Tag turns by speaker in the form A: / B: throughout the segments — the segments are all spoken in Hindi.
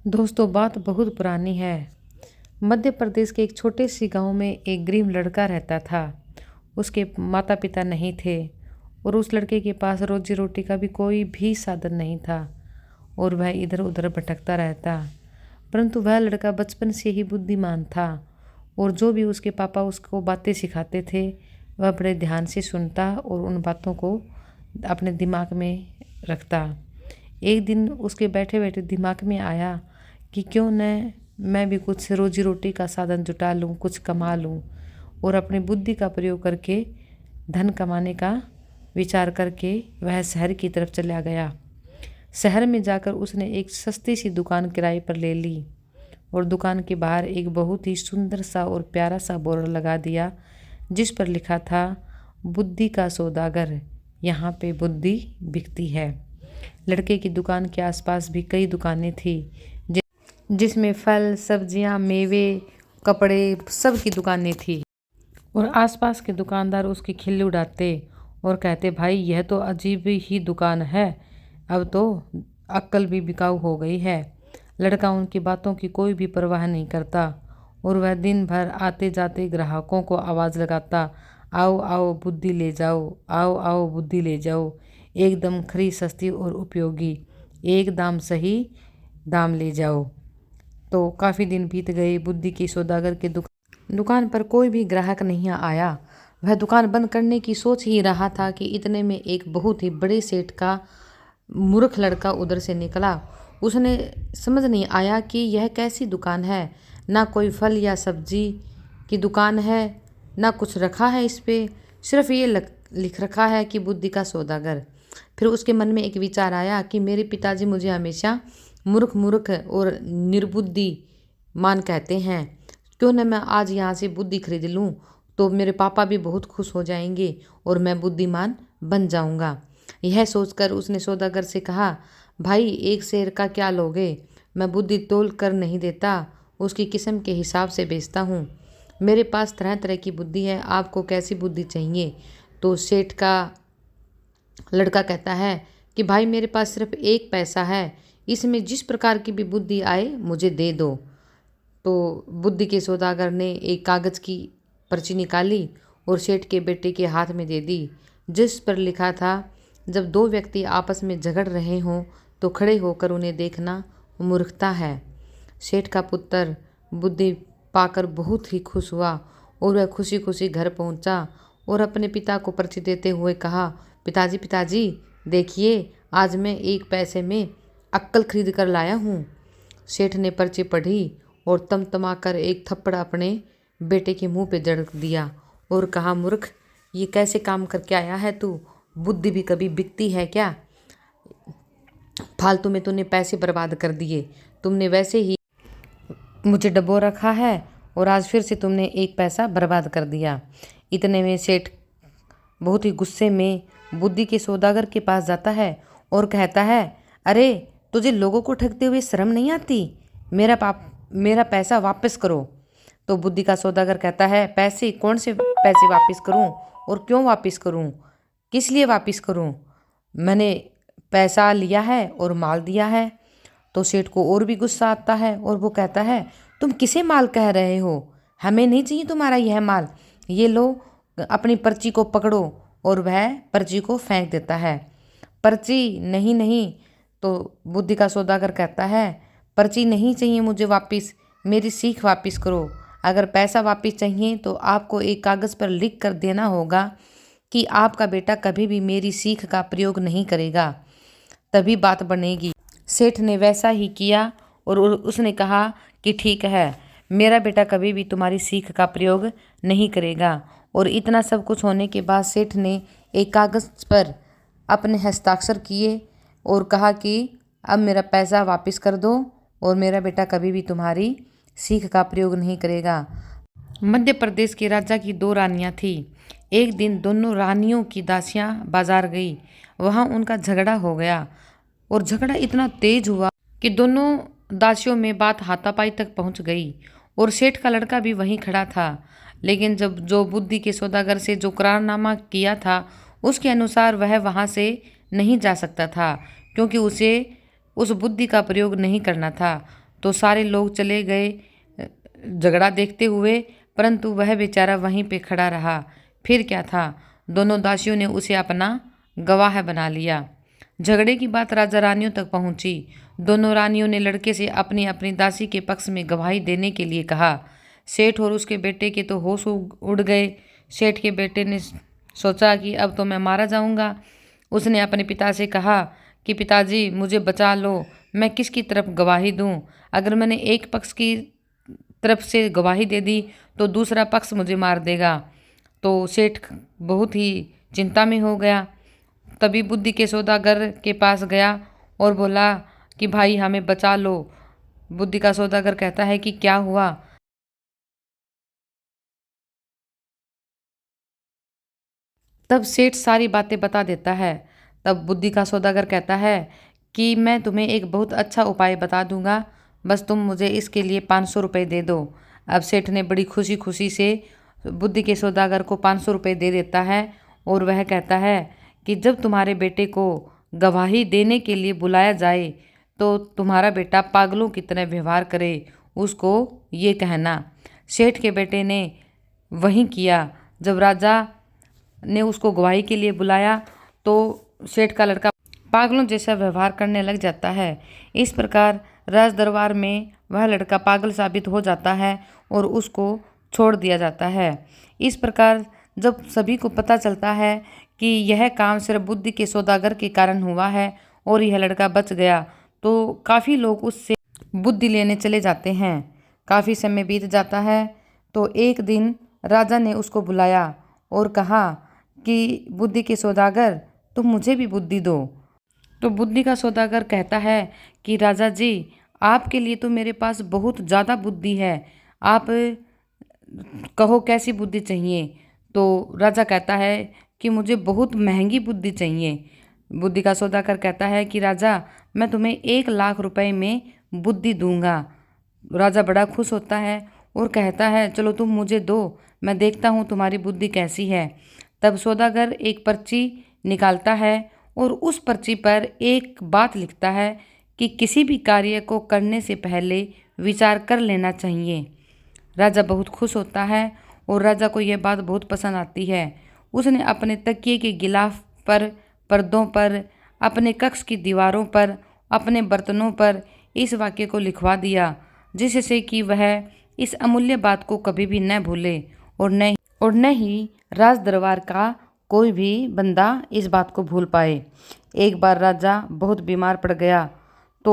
A: दोस्तों, बात बहुत पुरानी है। मध्य प्रदेश के एक छोटे से गांव में एक गरीब लड़का रहता था। उसके माता पिता नहीं थे और उस लड़के के पास रोजी रोटी का भी कोई भी साधन नहीं था और वह इधर उधर भटकता रहता। परंतु वह लड़का बचपन से ही बुद्धिमान था और जो भी उसके पापा उसको बातें सिखाते थे वह बड़े ध्यान से सुनता और उन बातों को अपने दिमाग में रखता। एक दिन उसके बैठे बैठे दिमाग में आया कि क्यों न मैं भी कुछ रोजी रोटी का साधन जुटा लूँ, कुछ कमा लूँ और अपनी बुद्धि का प्रयोग करके धन कमाने का विचार करके वह शहर की तरफ चला गया। शहर में जाकर उसने एक सस्ती सी दुकान किराए पर ले ली और दुकान के बाहर एक बहुत ही सुंदर सा और प्यारा सा बोर्ड लगा दिया जिस पर लिखा था, बुद्धि का सौदागर, यहाँ पे बुद्धि बिकती है। लड़के की दुकान के आसपास भी कई दुकानें थी जिसमें फल, सब्जियां, मेवे, कपड़े, सब की दुकानें थी और आसपास के दुकानदार उसकी खिल्ली उड़ाते और कहते, भाई यह तो अजीब ही दुकान है, अब तो अक्ल भी बिकाऊ हो गई है। लड़का उनकी बातों की कोई भी परवाह नहीं करता और वह दिन भर आते जाते ग्राहकों को आवाज़ लगाता, आओ आओ बुद्धि ले जाओ, आओ आओ बुद्धि ले जाओ, एकदम खरी सस्ती और उपयोगी, एक दाम सही दाम ले जाओ। तो काफ़ी दिन बीत गए। बुद्धि के सौदागर के दुकान पर कोई भी ग्राहक नहीं आया। वह दुकान बंद करने की सोच ही रहा था कि इतने में एक बहुत ही बड़े सेठ का मूर्ख लड़का उधर से निकला। उसने समझ नहीं आया कि यह कैसी दुकान है, ना कोई फल या सब्जी की दुकान है, ना कुछ रखा है इस पे, सिर्फ ये लिख रखा है कि बुद्धि का सौदागर। फिर उसके मन में एक विचार आया कि मेरे पिताजी मुझे हमेशा मूर्ख मूर्ख और निर्बुद्धिमान कहते हैं, क्यों न मैं आज यहाँ से बुद्धि खरीद लूँ, तो मेरे पापा भी बहुत खुश हो जाएंगे और मैं बुद्धिमान बन जाऊँगा। यह सोचकर उसने सौदागर से कहा, भाई एक शेर का क्या लोगे, मैं बुद्धि तोल कर नहीं देता, उसकी किस्म के हिसाब से बेचता हूँ। मेरे पास तरह तरह की बुद्धि है, आपको कैसी बुद्धि चाहिए? तो सेठ का लड़का कहता है कि भाई मेरे पास सिर्फ एक पैसा है, इसमें जिस प्रकार की भी बुद्धि आए मुझे दे दो। तो बुद्धि के सौदागर ने एक कागज़ की पर्ची निकाली और सेठ के बेटे के हाथ में दे दी, जिस पर लिखा था, जब दो व्यक्ति आपस में झगड़ रहे हों तो खड़े होकर उन्हें देखना मूर्खता है। सेठ का पुत्र बुद्धि पाकर बहुत ही खुश हुआ और वह खुशी खुशी घर पहुंचा और अपने पिता को पर्ची देते हुए कहा, पिताजी पिताजी देखिए, आज मैं एक पैसे में अक्ल खरीद कर लाया हूँ। सेठ ने पर्ची पढ़ी और तमतमाकर एक थप्पड़ अपने बेटे के मुंह पे जड़ दिया और कहा, मूर्ख, ये कैसे काम करके आया है तू? बुद्धि भी कभी बिकती है क्या? फालतू में तूने पैसे बर्बाद कर दिए, तुमने वैसे ही मुझे डबो रखा है और आज फिर से तुमने एक पैसा बर्बाद कर दिया। इतने में सेठ बहुत ही गुस्से में बुद्धि के सौदागर के पास जाता है और कहता है, अरे तुझे लोगों को ठगते हुए शर्म नहीं आती? मेरा पैसा वापस करो। तो बुद्धि का सौदागर कहता है, पैसे? कौन से पैसे वापस करूं और क्यों वापस करूं? किस लिए वापस करूं? मैंने पैसा लिया है और माल दिया है। तो सेठ को और भी गुस्सा आता है और वो कहता है, तुम किसे माल कह रहे हो? हमें नहीं चाहिए तुम्हारा यह माल, ये लो अपनी पर्ची को पकड़ो। और वह पर्ची को फेंक देता है। पर्ची नहीं नहीं। तो बुद्धि का सौदागर कहता है, पर्ची नहीं चाहिए मुझे वापस, मेरी सीख वापस करो। अगर पैसा वापस चाहिए तो आपको एक कागज़ पर लिख कर देना होगा कि आपका बेटा कभी भी मेरी सीख का प्रयोग नहीं करेगा, तभी बात बनेगी। सेठ ने वैसा ही किया और उसने कहा कि ठीक है, मेरा बेटा कभी भी तुम्हारी सीख का प्रयोग नहीं करेगा। और इतना सब कुछ होने के बाद सेठ ने एक कागज़ पर अपने हस्ताक्षर किए और कहा कि अब मेरा पैसा वापस कर दो और मेरा बेटा कभी भी तुम्हारी सीख का प्रयोग नहीं करेगा। मध्य प्रदेश के राजा की दो रानियां थीं। एक दिन दोनों रानियों की दासियां बाजार गई, वहां उनका झगड़ा हो गया और झगड़ा इतना तेज हुआ कि दोनों दासियों में बात हाथापाई तक पहुंच गई और सेठ का लड़का भी वहीं खड़ा था। लेकिन जब जो बुद्धि के सौदागर से जो करारनामा किया था उसके अनुसार वह वहां से नहीं जा सकता था, क्योंकि उसे उस बुद्धि का प्रयोग नहीं करना था। तो सारे लोग चले गए झगड़ा देखते हुए, परंतु वह बेचारा वहीं पे खड़ा रहा। फिर क्या था, दोनों दासियों ने उसे अपना गवाह बना लिया। झगड़े की बात राजा रानियों तक पहुंची। दोनों रानियों ने लड़के से अपनी अपनी दासी के पक्ष में गवाही देने के लिए कहा। सेठ और उसके बेटे के तो होश उड़ गए। सेठ के बेटे ने सोचा कि अब तो मैं मारा जाऊंगा। उसने अपने पिता से कहा कि पिताजी मुझे बचा लो, मैं किसकी तरफ गवाही दूं? अगर मैंने एक पक्ष की तरफ से गवाही दे दी तो दूसरा पक्ष मुझे मार देगा। तो सेठ बहुत ही चिंता में हो गया। तभी बुद्धि के सौदागर के पास गया और बोला कि भाई हमें बचा लो। बुद्धि का सौदागर कहता है कि क्या हुआ? तब सेठ सारी बातें बता देता है। तब बुद्धि का सौदागर कहता है कि मैं तुम्हें एक बहुत अच्छा उपाय बता दूंगा, बस तुम मुझे इसके लिए 500 रुपये दे दो। अब सेठ ने बड़ी खुशी खुशी से बुद्धि के सौदागर को 500 रुपये दे देता है और वह कहता है कि जब तुम्हारे बेटे को गवाही देने के लिए बुलाया जाए तो तुम्हारा बेटा पागलों की तरह व्यवहार करे, उसको ये कहना। सेठ के बेटे ने वही किया। जब राजा ने उसको गवाही के लिए बुलाया तो सेठ का लड़का पागलों जैसा व्यवहार करने लग जाता है। इस प्रकार राज दरबार में वह लड़का पागल साबित हो जाता है और उसको छोड़ दिया जाता है। इस प्रकार जब सभी को पता चलता है कि यह काम सिर्फ बुद्धि के सौदागर के कारण हुआ है और यह लड़का बच गया, तो काफ़ी लोग उससे बुद्धि लेने चले जाते हैं। काफ़ी समय बीत जाता है तो एक दिन राजा ने उसको बुलाया और कहा कि बुद्धि के सौदागर तुम मुझे भी बुद्धि दो। तो बुद्धि का सौदागर कहता है कि राजा जी, आपके लिए तो मेरे पास बहुत ज़्यादा बुद्धि है, आप कहो कैसी बुद्धि चाहिए? तो राजा कहता है कि मुझे बहुत महंगी बुद्धि चाहिए। बुद्धि का सौदागर कहता है कि राजा मैं तुम्हें 1 लाख रुपए में बुद्धि दूंगा। राजा बड़ा खुश होता है और कहता है चलो तुम मुझे दो, मैं देखता हूँ तुम्हारी बुद्धि कैसी है। तब सौदागर एक पर्ची निकालता है और उस पर्ची पर एक बात लिखता है कि किसी भी कार्य को करने से पहले विचार कर लेना चाहिए। राजा बहुत खुश होता है और राजा को यह बात बहुत पसंद आती है। उसने अपने तकिए के गिलाफ पर, पर्दों पर, अपने कक्ष की दीवारों पर, अपने बर्तनों पर इस वाक्य को लिखवा दिया, जिससे कि वह इस अमूल्य बात को कभी भी न भूले और न ही राज दरबार का कोई भी बंदा इस बात को भूल पाए। एक बार राजा बहुत बीमार पड़ गया तो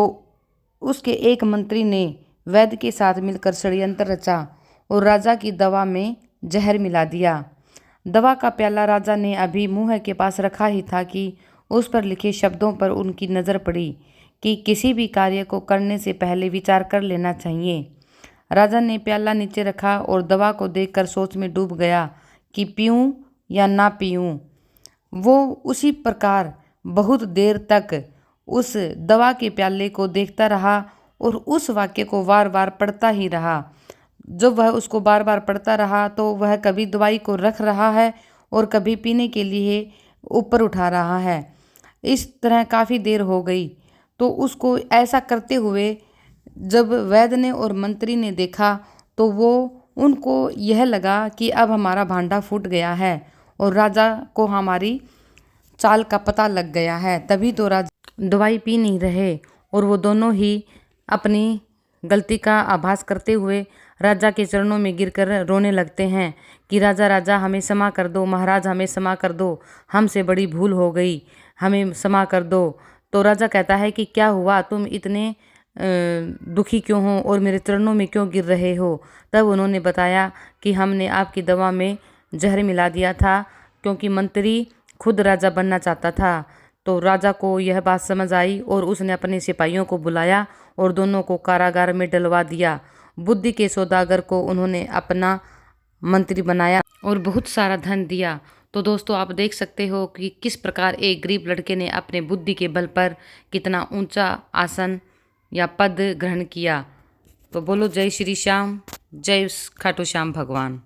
A: उसके एक मंत्री ने वैद्य के साथ मिलकर षड्यंत्र रचा और राजा की दवा में जहर मिला दिया। दवा का प्याला राजा ने अभी मुंह के पास रखा ही था कि उस पर लिखे शब्दों पर उनकी नज़र पड़ी कि किसी भी कार्य को करने से पहले विचार कर लेना चाहिए। राजा ने प्याला नीचे रखा और दवा को देखकर सोच में डूब गया कि पीऊं या ना पीऊं। वो उसी प्रकार बहुत देर तक उस दवा के प्याले को देखता रहा और उस वाक्य को बार बार पढ़ता ही रहा। जब वह उसको बार बार पढ़ता रहा तो वह कभी दवाई को रख रहा है और कभी पीने के लिए ऊपर उठा रहा है। इस तरह काफ़ी देर हो गई तो उसको ऐसा करते हुए जब वैद्य ने और मंत्री ने देखा तो उनको यह लगा कि अब हमारा भांडा फूट गया है और राजा को हमारी चाल का पता लग गया है। तभी तो राजा दवाई पी नहीं रहे और वो दोनों ही अपनी गलती का आभास करते हुए राजा के चरणों में गिरकर रोने लगते हैं कि राजा राजा हमें क्षमा कर दो, महाराज हमें क्षमा कर दो, हमसे बड़ी भूल हो गई, हमें क्षमा कर दो। तो राजा कहता है कि क्या हुआ, तुम इतने दुखी क्यों हो और मेरे चरणों में क्यों गिर रहे हो? तब उन्होंने बताया कि हमने आपकी दवा में जहर मिला दिया था क्योंकि मंत्री खुद राजा बनना चाहता था। तो राजा को यह बात समझ आई और उसने अपने सिपाहियों को बुलाया और दोनों को कारागार में डलवा दिया। बुद्धि के सौदागर को उन्होंने अपना मंत्री बनाया और बहुत सारा धन दिया। तो दोस्तों आप देख सकते हो कि किस प्रकार एक गरीब लड़के ने अपने बुद्धि के बल पर कितना ऊंचा आसन या पद ग्रहण किया। तो बोलो जय श्री श्याम, जय खाटू श्याम भगवान।